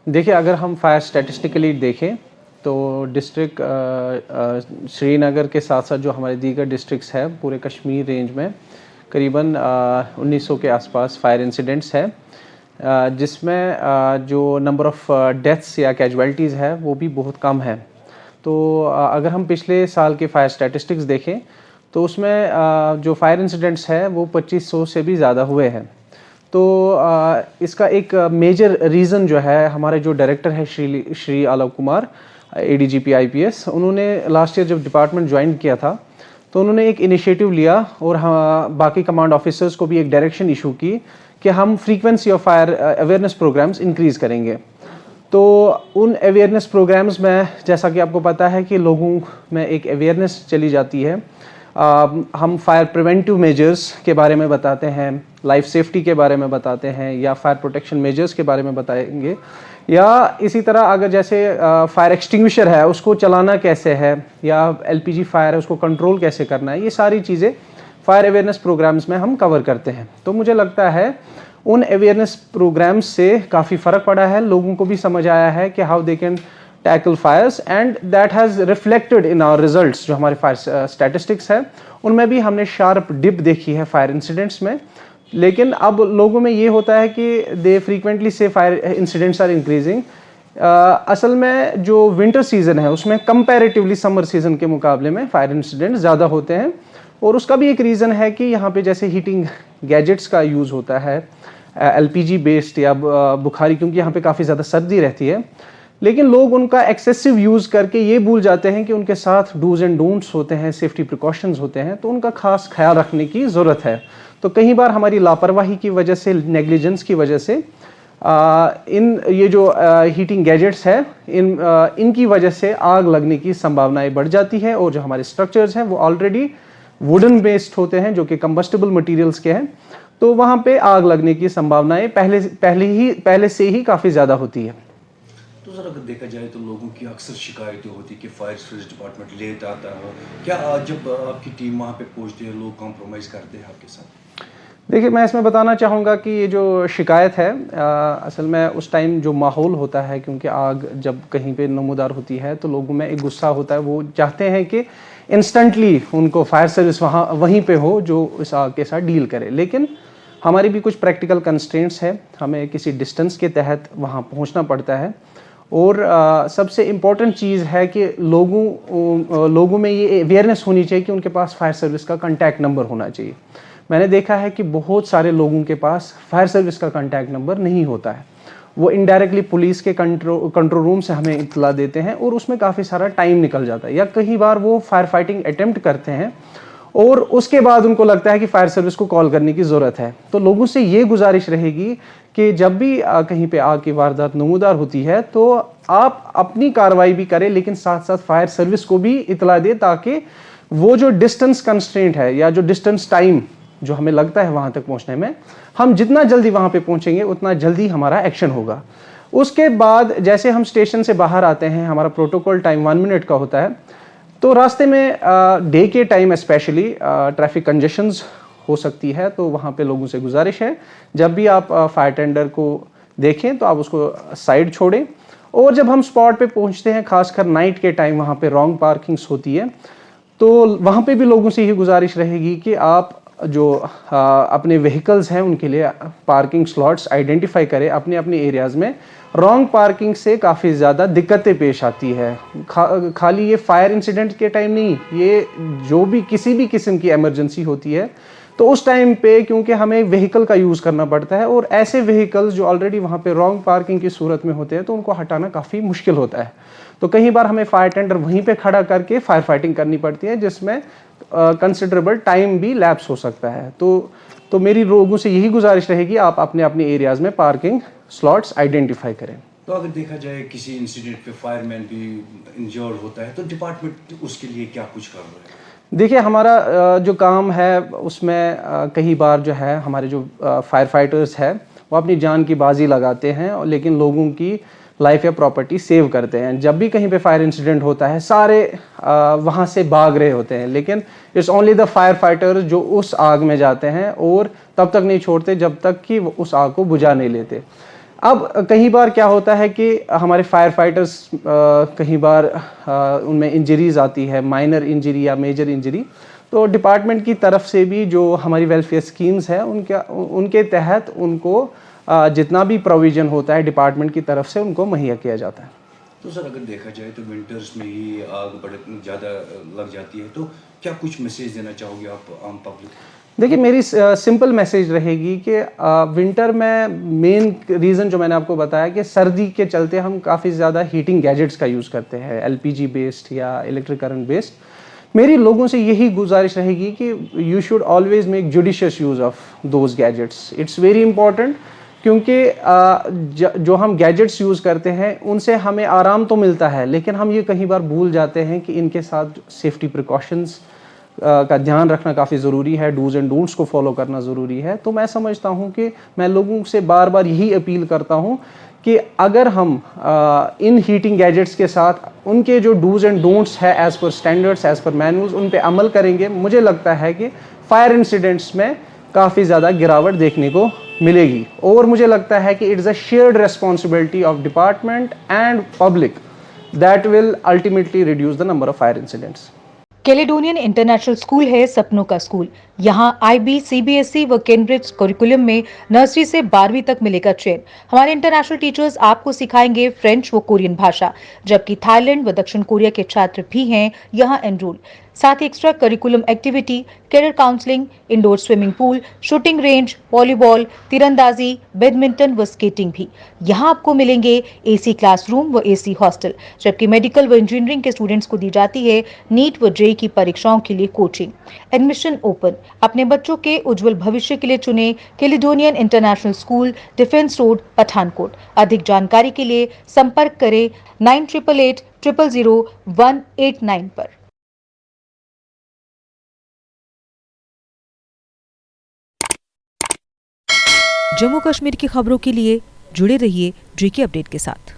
देखिए, अगर हम फायर स्टैटिस्टिकली देखें तो डिस्ट्रिक्ट श्रीनगर के साथ साथ जो हमारे दीगर डिस्ट्रिक्ट्स हैं पूरे कश्मीर रेंज में करीबन 1900 के आसपास फायर इंसिडेंट्स है, जिसमें जो नंबर ऑफ़ डेथ्स या कैजुअल्टीज़ है वो भी बहुत कम है। तो अगर हम पिछले साल के फायर स्टैटिस्टिक्स देखें तो उसमें जो फायर इंसिडेंट्स है वो 2500 से भी ज़्यादा हुए हैं। तो इसका एक मेजर रीज़न जो है, हमारे जो डायरेक्टर है श्री आलोक कुमार एडीजीपी आईपीएस, उन्होंने लास्ट ईयर जब डिपार्टमेंट ज्वाइन किया था तो उन्होंने एक इनिशिएटिव लिया और बाकी कमांड ऑफिसर्स को भी एक डायरेक्शन इशू की कि हम frequency of fire awareness programs increase करेंगे। तो उन अवेयरनेस प्रोग्राम्स में जैसा कि आपको पता है कि लोगों में एक अवेयरनेस चली जाती है। हम फायर प्रिवेंटिव मेजर्स के बारे में बताते हैं, लाइफ सेफ्टी के बारे में बताते हैं, या फायर प्रोटेक्शन मेजर्स के बारे में बताएंगे, या इसी तरह अगर जैसे फायर एक्सटिंग्विशर है उसको चलाना कैसे है, या एलपीजी फायर है उसको कंट्रोल कैसे करना है, ये सारी चीज़ें फायर अवेयरनेस प्रोग्राम्स में हम कवर करते हैं। तो मुझे लगता है उन अवेयरनेस प्रोग्राम्स से काफ़ी फ़र्क पड़ा है, लोगों को भी समझ आया है कि how they can tackle fires, and that has reflected in our results. जो हमारे फायर स्टैटिस्टिक्स है उनमें भी हमने शार्प डिप देखी है फायर इंसिडेंट्स में। लेकिन अब लोगों में ये होता है कि दे फ्रीक्वेंटली से फायर इंसिडेंट्स आर इंक्रीजिंग। असल में जो विंटर सीजन है उसमें कंपैरेटिवली समर सीजन के मुकाबले में फायर इंसिडेंट्स ज़्यादा होते हैं, और उसका भी एक रीज़न है कि यहाँ पे जैसे हीटिंग गैजेट्स का यूज़ होता है एलपीजी बेस्ड या बुखारी, क्योंकि यहाँ पे काफ़ी ज़्यादा सर्दी रहती है। लेकिन लोग उनका एक्सेसिव यूज़ करके ये भूल जाते हैं कि उनके साथ डूज एंड डोंट्स होते हैं, सेफ्टी प्रिकॉशंस होते हैं, तो उनका खास ख्याल रखने की ज़रूरत है। तो कई बार हमारी लापरवाही की वजह से, नेग्लिजेंस की वजह से ये जो हीटिंग गैजेट्स है इनकी वजह से आग लगने की संभावनाएं बढ़ जाती है, और जो हमारे स्ट्रक्चर्स हैं वो ऑलरेडी वुडन बेस्ड होते हैं जो कि कंबस्टेबल मटेरियल्स के हैं, तो वहाँ पे आग लगने की संभावनाएं पहले से ही काफ़ी ज़्यादा होती है। तो सर, अगर देखा जाए तो लोगों की अक्सर शिकायतें होती कि फायर सर्विस डिपार्टमेंट लेट आता है, क्या जब आपकी टीम वहाँ पे पहुँचती है लोग कॉम्प्रोमाइज़ करते हैं आपके साथ? देखिए, मैं इसमें बताना चाहूँगा कि ये जो शिकायत है असल में उस टाइम जो माहौल होता है, क्योंकि आग जब कहीं पे नमूदार होती है तो लोगों में एक गुस्सा होता है, वो चाहते हैं कि इंस्टेंटली उनको फायर सर्विस वहीं पे हो जो इस आग के साथ डील करे। लेकिन हमारी भी कुछ प्रैक्टिकल कंस्ट्रेंट्स है, हमें किसी डिस्टेंस के तहत वहाँ पहुँचना पड़ता है, और सबसे इम्पॉर्टेंट चीज़ है कि लोगों में ये अवेयरनेस होनी चाहिए कि उनके पास फायर सर्विस का कॉन्टैक्ट नंबर होना चाहिए। मैंने देखा है कि बहुत सारे लोगों के पास फायर सर्विस का कॉन्टैक्ट नंबर नहीं होता है, वो इनडायरेक्टली पुलिस के कंट्रोल रूम से हमें इत्तला देते हैं, और उसमें काफ़ी सारा टाइम निकल जाता है, या कई बार वो फायर फाइटिंग अटेम्प्ट करते हैं और उसके बाद उनको लगता है कि फायर सर्विस को कॉल करने की ज़रूरत है। तो लोगों से ये गुजारिश रहेगी कि जब भी कहीं पे आग की वारदात नमूदार होती है तो आप अपनी कार्रवाई भी करें, लेकिन साथ साथ फायर सर्विस को भी इत्तला दें, ताकि वो जो डिस्टेंस कंस्ट्रेंट है या जो डिस्टेंस टाइम जो हमें लगता है वहाँ तक पहुँचने में, हम जितना जल्दी वहाँ पे पहुँचेंगे उतना जल्दी हमारा एक्शन होगा। उसके बाद जैसे हम स्टेशन से बाहर आते हैं, हमारा प्रोटोकॉल टाइम 1 मिनट का होता है, तो रास्ते में डे के टाइम स्पेशली ट्रैफिक कंजेशंस हो सकती है, तो वहाँ पे लोगों से गुजारिश है जब भी आप फायर टेंडर को देखें तो आप उसको साइड छोड़ें। और जब हम स्पॉट पे पहुँचते हैं, खासकर नाइट के टाइम वहाँ पे रॉन्ग पार्किंग्स होती है, तो वहाँ पे भी लोगों से यही गुजारिश रहेगी कि आप जो अपने व्हीकल्स हैं उनके लिए पार्किंग स्लॉट्स आइडेंटिफाई करें अपने अपने एरियाज़ में। रॉन्ग पार्किंग से काफ़ी ज़्यादा दिक्कतें पेश आती है, खाली ये फायर इंसिडेंट के टाइम नहीं, ये जो भी किसी भी किस्म की इमरजेंसी होती है तो उस टाइम पे, क्योंकि हमें व्हीकल का यूज़ करना पड़ता है, और ऐसे व्हीकल्स जो ऑलरेडी वहाँ पे रॉन्ग पार्किंग की सूरत में होते हैं तो उनको हटाना काफ़ी मुश्किल होता है। तो कई बार हमें फायर टेंडर वहीं पे खड़ा करके फायर फाइटिंग करनी पड़ती है, जिसमें कंसिडरेबल टाइम भी लैप्स हो सकता है। तो मेरी लोगों से यही गुजारिश रहेगी, आप अपने अपने एरियाज़ में पार्किंग स्लॉट्स आइडेंटिफाई करें। तो अगर देखा जाए किसी इंसिडेंट पे फायरमैन भी इंजर्ड होता है तो डिपार्टमेंट उसके लिए क्या कुछ कर रहा है? देखिए, हमारा जो काम है उसमें कई बार जो है हमारे जो फायर फाइटर्स है वो अपनी जान की बाजी लगाते हैं, लेकिन लोगों की लाइफ या प्रॉपर्टी सेव करते हैं। जब भी कहीं पे फायर इंसिडेंट होता है सारे वहाँ से भाग रहे होते हैं, लेकिन it's only the fire fighter जो उस आग में जाते हैं और तब तक नहीं छोड़ते जब तक कि वो उस आग को बुझा नहीं लेते। अब कई बार क्या होता है कि हमारे फायर फाइटर्स कई बार उनमें इंजरीज आती है, माइनर इंजरी या मेजर इंजरी, तो डिपार्टमेंट की तरफ से भी जो हमारी वेलफेयर स्कीम्स है उनके तहत उनको जितना भी प्रोविज़न होता है डिपार्टमेंट की तरफ से उनको मुहैया किया जाता है। तो सर, अगर देखा जाए तो विंटर्स में ही आग बड़े ज़्यादा लग जाती है, तो क्या कुछ मैसेज देना चाहोगे आप आम पब्लिक? देखिए, मेरी सिंपल मैसेज रहेगी कि विंटर में मेन रीज़न जो मैंने आपको बताया कि सर्दी के चलते हम काफ़ी ज़्यादा हीटिंग गैजेट्स का यूज़ करते हैं, एलपीजी बेस्ड या इलेक्ट्रिक करंट बेस्ड। मेरी लोगों से यही गुजारिश रहेगी कि you should always make judicious use of those gadgets. It's very important, क्योंकि जो हम गैजेट्स यूज़ करते हैं उनसे हमें आराम तो मिलता है, लेकिन हम ये कई बार भूल जाते हैं कि इनके साथ सेफ्टी प्रिकॉशंस का ध्यान रखना काफ़ी ज़रूरी है, डूज एंड डोंट्स को फॉलो करना ज़रूरी है। तो मैं समझता हूँ कि मैं लोगों से बार बार यही अपील करता हूँ कि अगर हम इन हीटिंग गैजेट्स के साथ उनके जो डूज एंड डोंट्स है as per standards, as per manuals, उन पे अमल करेंगे, मुझे लगता है कि फायर इंसिडेंट्स में काफ़ी ज़्यादा गिरावट देखने को मिलेगी। और मुझे लगता है कि it's a shared responsibility of department and public that will ultimately reduce the number of fire incidents. Caledonian international school है सपनों का स्कूल। यहाँ IB, CBSE व कैम्ब्रिज करिकुलम में नर्सरी से 12वीं तक मिलेगा चयन। हमारे इंटरनेशनल टीचर्स आपको सिखाएंगे फ्रेंच व कोरियन भाषा, जबकि थाईलैंड व दक्षिण कोरिया के छात्र भी हैं यहाँ एनरोल। साथ ही extra curriculum activity, career counselling, indoor swimming pool, shooting range, volleyball, तीरंदाजी, बैडमिंटन व स्केटिंग भी। यहाँ आपको मिलेंगे AC क्लासरूम व AC हॉस्टल, जबकि मेडिकल व इंजीनियरिंग के स्टूडेंट्स को दी जाती है नीट व JEE की परीक्षाओं के लिए कोचिंग। Admission open. अपने बच्चों के उज्जवल भविष्य के लिए चुने Caledonian international school, defence road, Pathankot. अधिक जानकारी के लिए संपर्क करें 9888 000 189 पर। जम्मू कश्मीर की खबरों के लिए जुड़े रहिए JK अपडेट के साथ।